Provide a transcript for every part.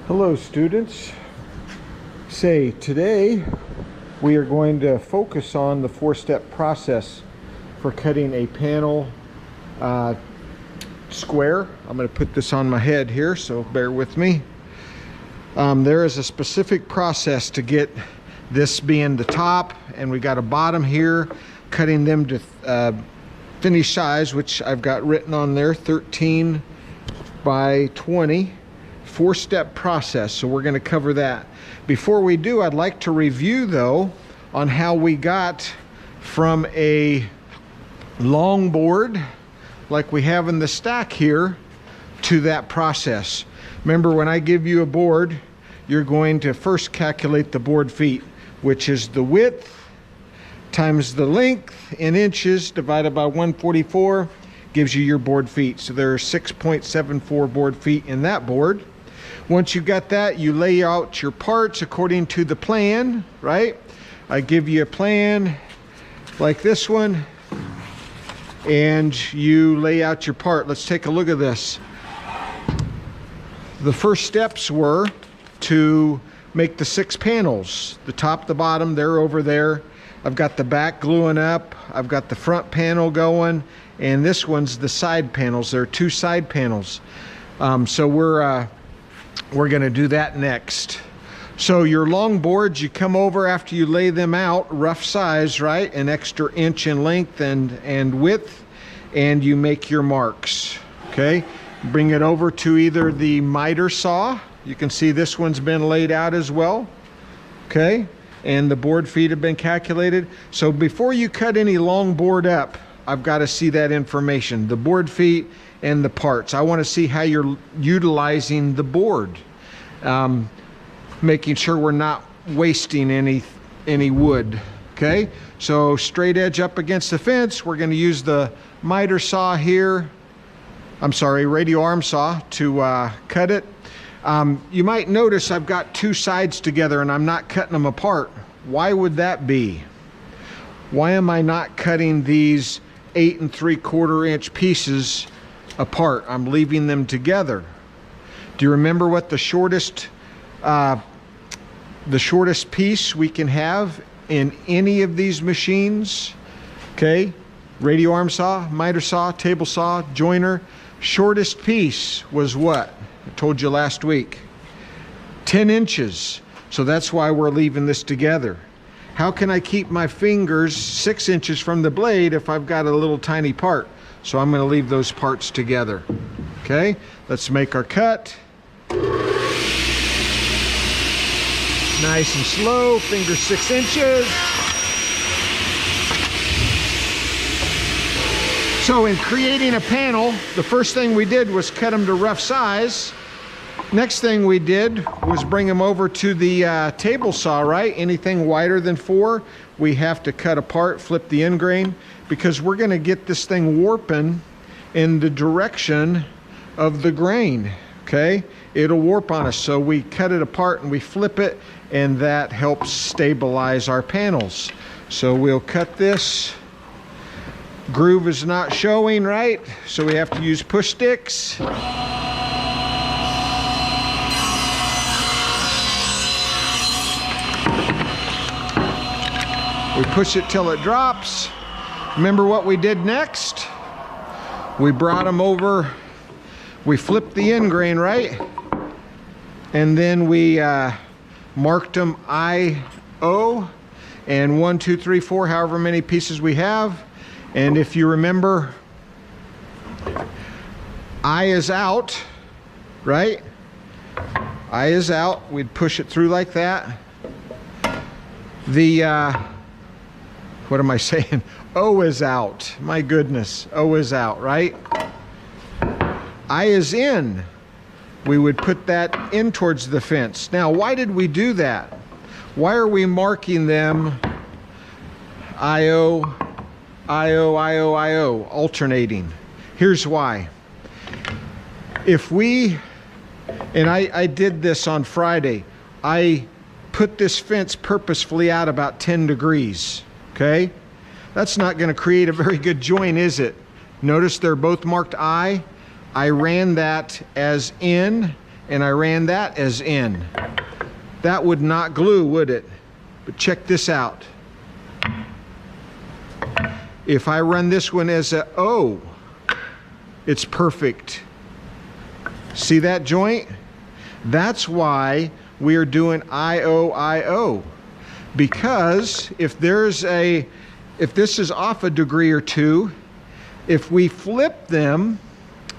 Hello students. Today we are going to focus on the four-step process for cutting a panel square. I'm going to put this on my head here, so bear with me. There is a specific process to get this being the top, and we got a bottom here, cutting them to finished size, which I've got written on there, 13 by 20. Four-step process, so we're going to cover that. Before we do, I'd like to review though on how we got from a long board like we have in the stack here to that process. Remember, when I give you a board, you're going to first calculate the board feet, which is the width times the length in inches divided by 144 gives you your board feet. So there are 6.74 board feet in that board. Once you got that, you lay out your parts according to the plan, right? I give you a plan like this one, and you lay out your part. Let's take a look at this. The first steps were to make the 6 panels. The top, the bottom, they're over there. I've got the back gluing up. I've got the front panel going, and this one's the side panels. There are 2 side panels. So we're going to do that next. So your long boards, you come over after you lay them out, rough size, right? An extra inch in length and width, and you make your marks, okay? Bring it over to either the miter saw. You can see this one's been laid out as well, okay? And the board feet have been calculated. So before you cut any long board up, I've got to see that information, the board feet and the parts. I want to see how you're utilizing the board, making sure we're not wasting any wood. Okay, so straight edge up against the fence. We're going to use the miter saw here. I'm sorry, radial arm saw to cut it. You might notice I've got 2 sides together and I'm not cutting them apart. Why would that be? Why am I not cutting these 8 3/4 inch pieces apart? I'm leaving them together. Do you remember what the shortest piece we can have in any of these machines? Okay, radial arm saw, miter saw, table saw, joiner. Shortest piece was what? I told you last week, 10 inches. So that's why we're leaving this together. How can I keep my fingers 6 inches from the blade if I've got a little tiny part? So I'm going to leave those parts together. Okay, let's make our cut. Nice and slow, fingers 6 inches. So in creating a panel, the first thing we did was cut them to rough size. Next thing we did was bring them over to the table saw, right? Anything wider than 4, we have to cut apart, flip the end grain, because we're going to get this thing warping in the direction of the grain, okay? It'll warp on us, so we cut it apart and we flip it, and that helps stabilize our panels. So we'll cut this. Groove is not showing, right? So we have to use push sticks. We push it till it drops. Remember what we did next? We brought them over, we flipped the end grain, right? And then we marked them I-O and 1, 2, 3, 4, however many pieces we have. And if you remember, I is out, right? I is out, we'd push it through like that. The, what am I saying? O is out. My goodness, O is out, right? I is in. We would put that in towards the fence. Now, why did we do that? Why are we marking them I-O, I-O, I-O, I-O, alternating? Here's why. If we, and I did this on Friday, I put this fence purposefully out about 10 degrees, okay? That's not going to create a very good joint, is it? Notice they're both marked I. I ran that as in, and I ran that as N. That would not glue, would it? But check this out. If I run this one as a O, it's perfect. See that joint? That's why we are doing IO. Because if this is off a degree or two, if we flip them,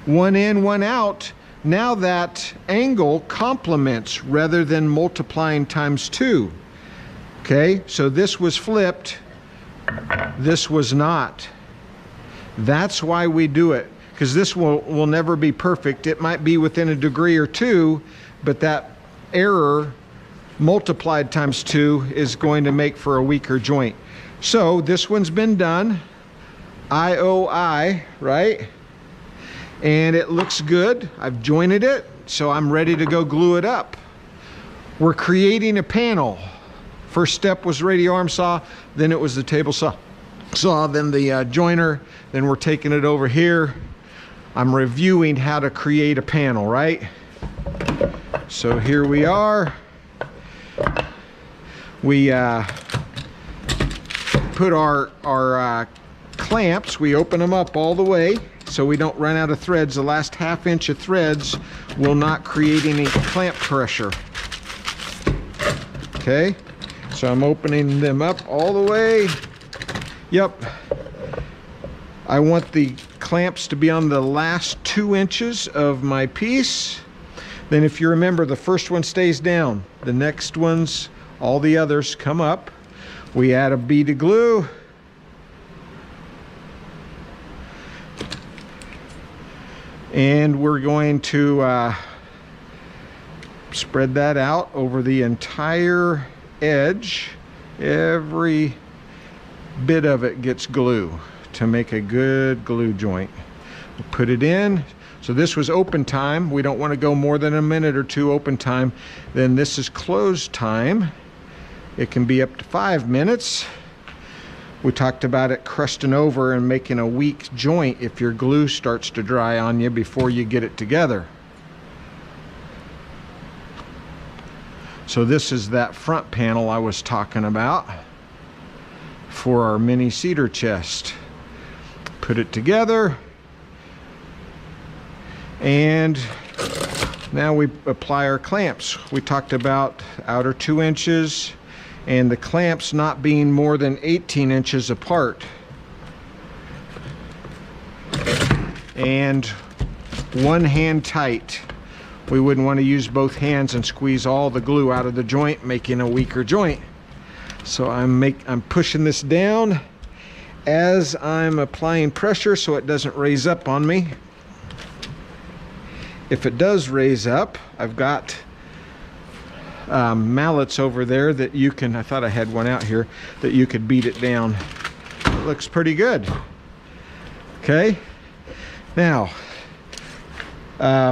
one in, one out, now that angle complements rather than multiplying times 2. Okay, so this was flipped, this was not. That's why we do it, because this will never be perfect. It might be within a degree or two, but that error multiplied times 2 is going to make for a weaker joint. So this one's been done, IOI, right? And it looks good. I've jointed it, so I'm ready to go glue it up. We're creating a panel. First step was radio arm saw, then it was the table saw, then the joiner, then we're taking it over here. I'm reviewing how to create a panel, right? So here we are. We put our clamps, we open them up all the way so we don't run out of threads. The last ½ inch of threads will not create any clamp pressure. Okay, so I'm opening them up all the way. Yep. I want the clamps to be on the last 2 inches of my piece. Then if you remember, the first one stays down. The next ones, all the others come up. We add a bead of glue. And we're going to spread that out over the entire edge. Every bit of it gets glue to make a good glue joint. We'll put it in. So this was open time. We don't want to go more than a minute or 2 open time. Then this is closed time. It can be up to 5 minutes. We talked about it crusting over and making a weak joint if your glue starts to dry on you before you get it together. So this is that front panel I was talking about for our mini cedar chest. Put it together, and now we apply our clamps. We talked about outer 2 inches and the clamps not being more than 18 inches apart. And one hand tight. We wouldn't want to use both hands and squeeze all the glue out of the joint, making a weaker joint. So I'm pushing this down as I'm applying pressure so it doesn't raise up on me. If it does raise up, I've got mallets over there that you can, I thought I had one out here, that you could beat it down. It looks pretty good. Okay, now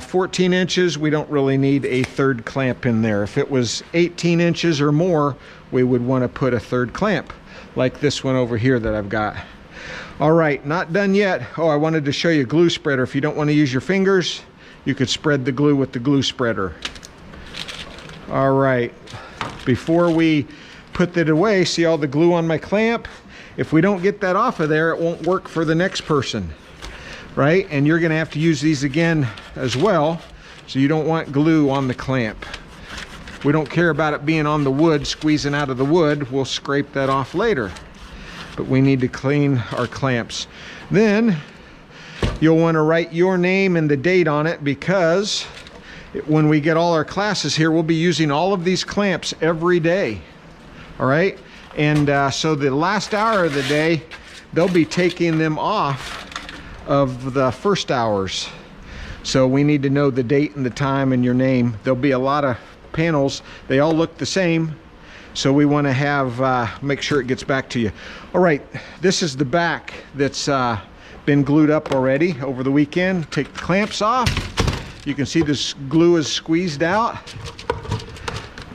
14 inches, we don't really need a third clamp in there. If it was 18 inches or more, we would want to put a third clamp, like this one over here that I've got. All right, not done yet. Oh, I wanted to show you a glue spreader. If you don't want to use your fingers, you could spread the glue with the glue spreader. All right, before we put that away, see all the glue on my clamp? If we don't get that off of there, it won't work for the next person, right? And you're gonna have to use these again as well, so you don't want glue on the clamp. We don't care about it being on the wood, squeezing out of the wood. We'll scrape that off later, but we need to clean our clamps. Then you'll want to write your name and the date on it, because when we get all our classes here, we'll be using all of these clamps every day. All right, and so the last hour of the day, they'll be taking them off of the first hours. So we need to know the date and the time and your name. There'll be a lot of panels. They all look the same, so we want to have make sure it gets back to you. All right, this is the back that's been glued up already over the weekend. Take the clamps off. You can see this glue is squeezed out.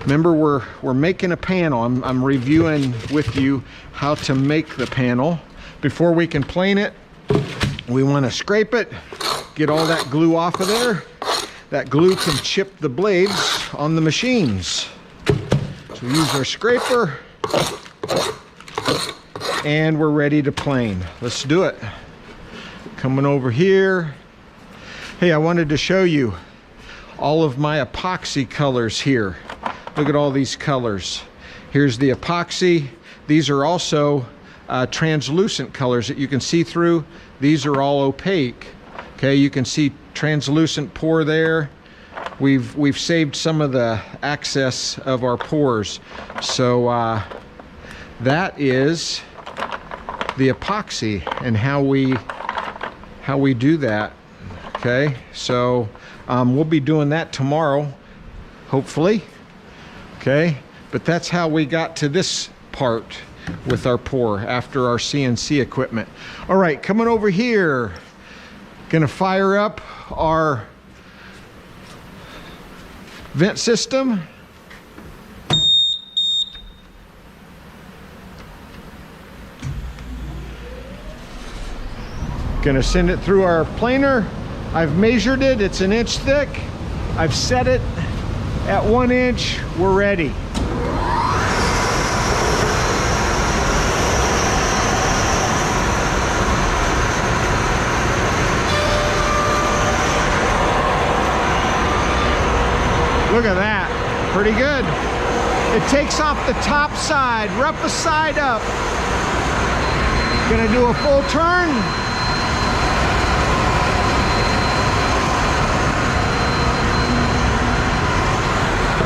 Remember, we're making a panel. I'm reviewing with you how to make the panel. Before we can plane it, we want to scrape it, get all that glue off of there. that glue can chip the blades on the machines. So we use our scraper and we're ready to plane. Let's do it. Coming over here. Hey, I wanted to show you all of my epoxy colors here. Look at all these colors. Here's the epoxy. These are also translucent colors that you can see through. These are all opaque. Okay, you can see translucent pour there. We've saved some of the excess of our pours. So that is the epoxy and how we do that. Okay, so we'll be doing that tomorrow, hopefully. Okay, but that's how we got to this part with our pour after our CNC equipment. All right, coming over here, gonna fire up our vent system. Gonna send it through our planer. I've measured it, it's 1 inch thick. I've set it at 1 inch, we're ready. Look at that, pretty good. It takes off the top side, roughest side up. Gonna do a full turn.